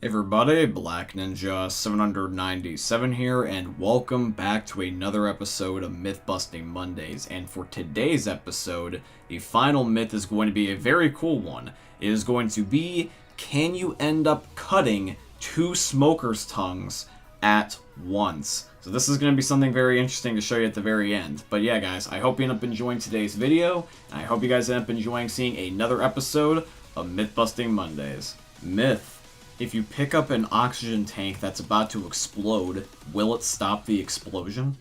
Hey everybody, Black Ninja 797 here, and welcome back to another episode of Myth Busting Mondays. And for today's episode, the final myth is going to be a very cool one. It is going to be, can you end up cutting two smokers' tongues at once? So this is going to be something very interesting to show you at the very end. But yeah guys, I hope you end up enjoying today's video, and I hope you guys end up enjoying seeing another episode of Myth Busting Mondays. Myth. If you pick up an oxygen tank that's about to explode, will it stop the explosion?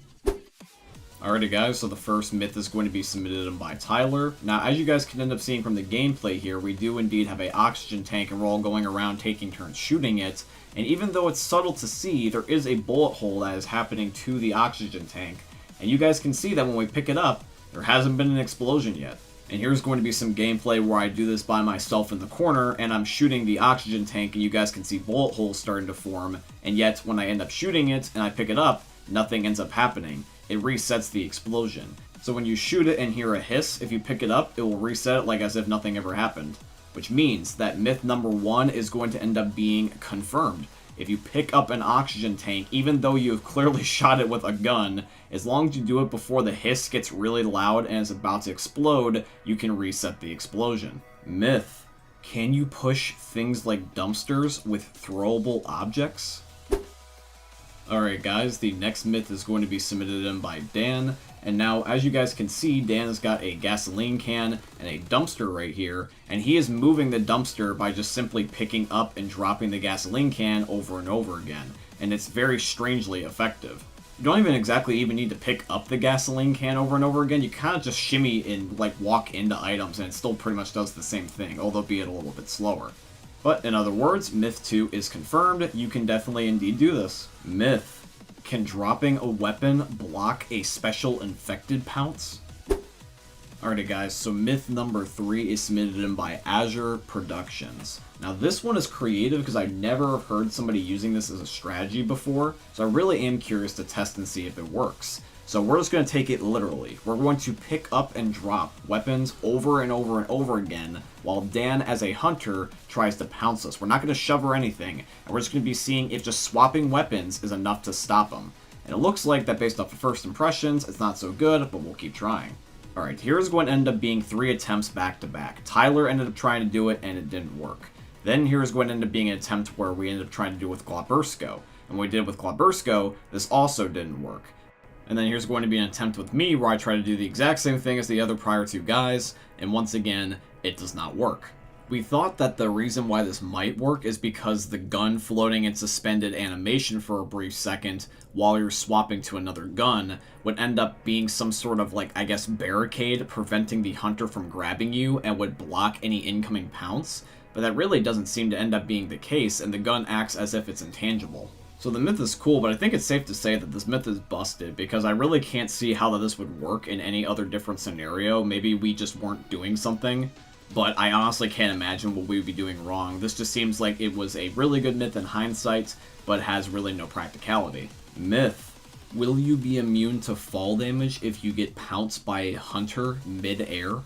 Alrighty guys, so the first myth is going to be submitted by Tyler. Now, as you guys can end up seeing from the gameplay here, we do indeed have an oxygen tank and we're all going around taking turns shooting it. And even though it's subtle to see, there is a bullet hole that is happening to the oxygen tank. And you guys can see that when we pick it up, there hasn't been an explosion yet. And here's going to be some gameplay where I do this by myself in the corner, and I'm shooting the oxygen tank, and you guys can see bullet holes starting to form, and yet when I end up shooting it and I pick it up, nothing ends up happening. It resets the explosion. So when you shoot it and hear a hiss, if you pick it up, it will reset it like as if nothing ever happened. Which means that myth number one is going to end up being confirmed. If you pick up an oxygen tank, even though you have clearly shot it with a gun, as long as you do it before the hiss gets really loud and is about to explode, you can reset the explosion. Myth. Can you push things like dumpsters with throwable objects? Alright guys, the next myth is going to be submitted in by Dan. And now, as you guys can see, Dan has got a gasoline can and a dumpster right here, and he is moving the dumpster by just simply picking up and dropping the gasoline can over and over again, and it's very strangely effective. You don't even need to pick up the gasoline can over and over again, you kind of just shimmy and like walk into items and it still pretty much does the same thing, although be it a little bit slower. But in other words, myth 2 is confirmed, you can definitely indeed do this. Myth. Can dropping a weapon block a special infected pounce? Alrighty guys, so myth number 3 is submitted in by Azure Productions. Now this one is creative because I've never heard somebody using this as a strategy before, so I really am curious to test and see if it works. So we're just going to take it literally. We're going to pick up and drop weapons over and over and over again while Dan, as a hunter, tries to pounce us. We're not going to shove or anything, and we're just going to be seeing if just swapping weapons is enough to stop him. And it looks like that based off of first impressions, it's not so good, but we'll keep trying. Alright, here's going to end up being 3 attempts back to back. Tyler ended up trying to do it, and it didn't work. Then here's going to end up being an attempt where we ended up trying to do it with Glaubersko. And when we did it with Glaubersko, this also didn't work. And then here's going to be an attempt with me where I try to do the exact same thing as the other prior two guys, and once again, it does not work. We thought that the reason why this might work is because the gun floating in suspended animation for a brief second while you're swapping to another gun would end up being some sort of, like, I guess, barricade preventing the hunter from grabbing you and would block any incoming pounce, but that really doesn't seem to end up being the case, and the gun acts as if it's intangible. So the myth is cool, but I think it's safe to say that this myth is busted, because I really can't see how this would work in any other different scenario. Maybe we just weren't doing something, but I honestly can't imagine what we would be doing wrong. This just seems like it was a really good myth in hindsight, but has really no practicality. Myth. Will you be immune to fall damage if you get pounced by a hunter mid-air?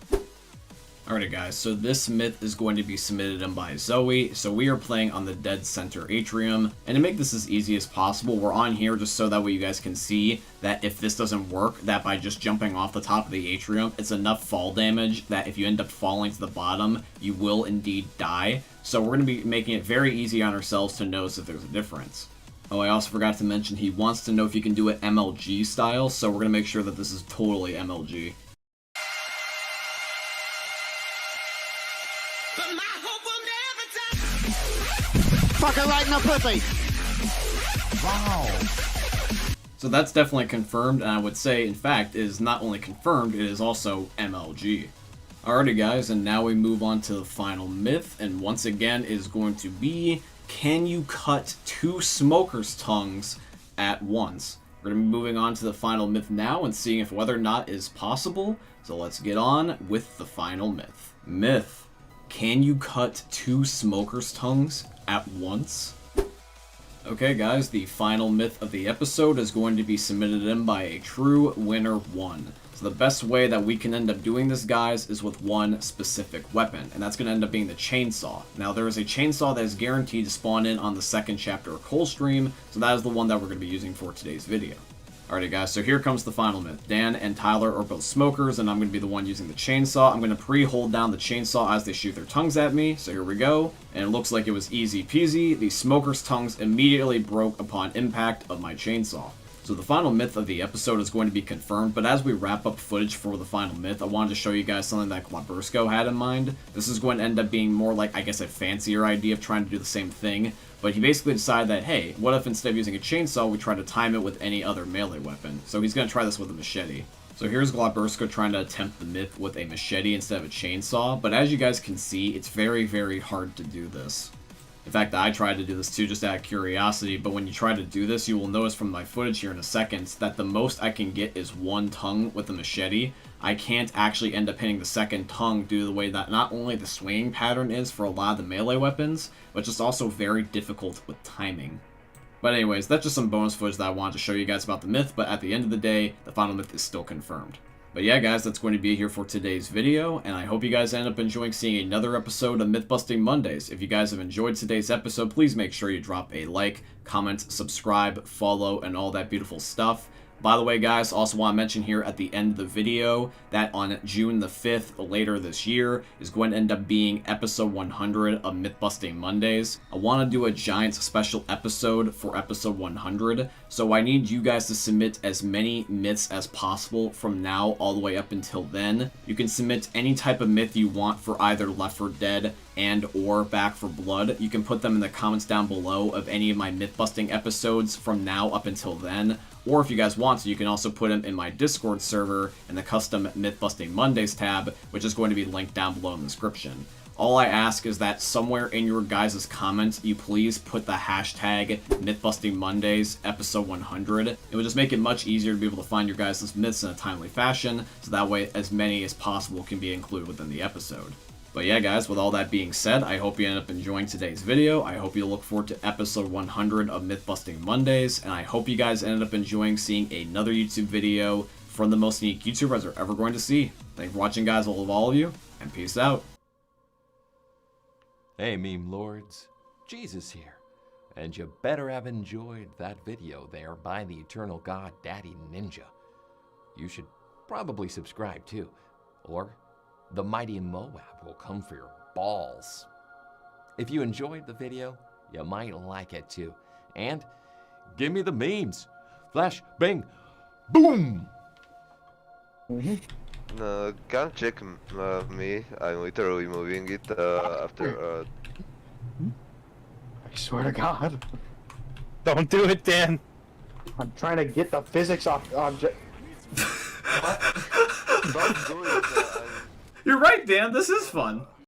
Alrighty guys, so this myth is going to be submitted in by Zoe. So we are playing on the dead center atrium, and to make this as easy as possible, we're on here just so that way you guys can see that if this doesn't work, that by just jumping off the top of the atrium, it's enough fall damage that if you end up falling to the bottom, you will indeed die. So we're going to be making it very easy on ourselves to notice if there's a difference. Oh, I also forgot to mention he wants to know if you can do it MLG style, so we're going to make sure that this is totally MLG. Fucking right in the pussy. Wow. So that's definitely confirmed, and I would say, in fact, it is not only confirmed, it is also MLG. Alrighty guys, and now we move on to the final myth, and once again is going to be, can you cut two smokers' tongues at once? We're going to be moving on to the final myth now and seeing if whether or not it is possible, so let's get on with the final myth. Myth. Can you cut two smokers' tongues at once? Okay guys, the final myth of the episode is going to be submitted in by a true winner 1. So So the best way that we can end up doing this, guys, is with one specific weapon, and that's going to end up being the chainsaw. Now, there is a chainsaw that is guaranteed to spawn in on the second chapter of Coldstream, so that is the one that we're going to be using for today's video. Alrighty guys, so here comes the final myth. Dan and Tyler are both smokers, and I'm going to be the one using the chainsaw. I'm going to pre-hold down the chainsaw as they shoot their tongues at me, so here we go. And it looks like it was easy peasy. The smoker's tongues immediately broke upon impact of my chainsaw. So the final myth of the episode is going to be confirmed, but as we wrap up footage for the final myth, I wanted to show you guys something that Glabursko had in mind. This is going to end up being more like, I guess, a fancier idea of trying to do the same thing, but he basically decided that, hey, what if instead of using a chainsaw, we try to time it with any other melee weapon? So he's going to try this with a machete. So here's Glabursko trying to attempt the myth with a machete instead of a chainsaw, but as you guys can see, it's very, very hard to do this. In fact, I tried to do this too just out of curiosity, but when you try to do this, you will notice from my footage here in a second that the most I can get is one tongue with a machete. I can't actually end up hitting the second tongue due to the way that not only the swinging pattern is for a lot of the melee weapons, but just also very difficult with timing. But anyways, that's just some bonus footage that I wanted to show you guys about the myth, but at the end of the day, the final myth is still confirmed. But yeah, guys, that's going to be it here for today's video, and I hope you guys end up enjoying seeing another episode of Myth-Busting Mondays. If you guys have enjoyed today's episode, please make sure you drop a like, comment, subscribe, follow, and all that beautiful stuff. By the way, guys, also want to mention here at the end of the video that on June the 5th, later this year, is going to end up being episode 100 of Myth-Busting Mondays. I want to do a giant special episode for episode 100, so I need you guys to submit as many myths as possible from now all the way up until then. You can submit any type of myth you want for either Left 4 Dead and or Back 4 Blood. You can put them in the comments down below of any of my myth-busting episodes from now up until then. Or if you guys want to, you can also put them in my Discord server in the custom Myth-Busting Mondays tab, which is going to be linked down below in the description. All I ask is that somewhere in your guys' comments, you please put the hashtag Myth-Busting Mondays episode 100. It would just make it much easier to be able to find your guys' myths in a timely fashion, so that way as many as possible can be included within the episode. But yeah, guys, with all that being said, I hope you end up enjoying today's video. I hope you look forward to episode 100 of Myth-Busting Mondays, and I hope you guys ended up enjoying seeing another YouTube video from the most unique YouTubers are ever going to see. Thanks for watching, guys. I love all of you, and peace out. Hey, meme lords, Jesus here, and you better have enjoyed that video there by the eternal god Daddy Ninja. You should probably subscribe too, or the mighty Moab will come for your balls. If you enjoyed the video, you might like it too. And give me the memes. Flash, bang, boom! No, can't check me. I'm literally moving it after. I swear to God. Don't do it, Dan. I'm trying to get the physics off object. Don't do it. You're right, Dan. This is fun.